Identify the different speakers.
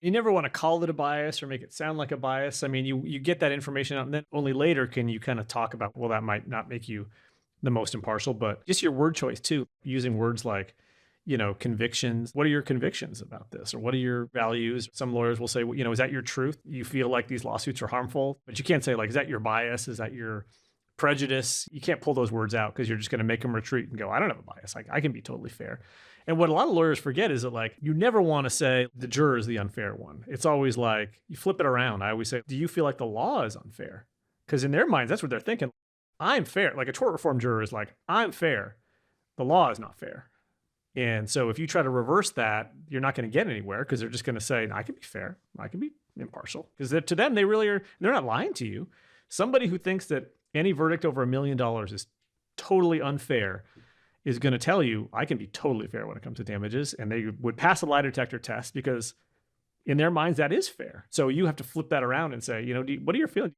Speaker 1: You never want to call it a bias or make it sound like a bias. I mean, you get that information out, and then only later can you kind of talk about, well, that might not make you the most impartial, but just your word choice too, using words like, convictions. What are your convictions about this? Or what are your values? Some lawyers will say, well, is that your truth? You feel like these lawsuits are harmful, but you can't say, like, is that your bias? Is that your prejudice? You can't pull those words out because you're just going to make them retreat and go, I don't have a bias. Like, I can be totally fair. And what a lot of lawyers forget is that, like, you never want to say the juror is the unfair one. It's always like, you flip it around. I always say, do you feel like the law is unfair? Because in their minds, that's what they're thinking. I'm fair. Like a tort reform juror is like, I'm fair. The law is not fair. And so if you try to reverse that, you're not going to get anywhere because they're just going to say, no, I can be fair. I can be impartial. Because to them, they really are, they're not lying to you. Somebody who thinks that any verdict over $1 million is totally unfair is going to tell you, I can be totally fair when it comes to damages. And they would pass a lie detector test because in their minds, that is fair. So you have to flip that around and say, what are your feelings?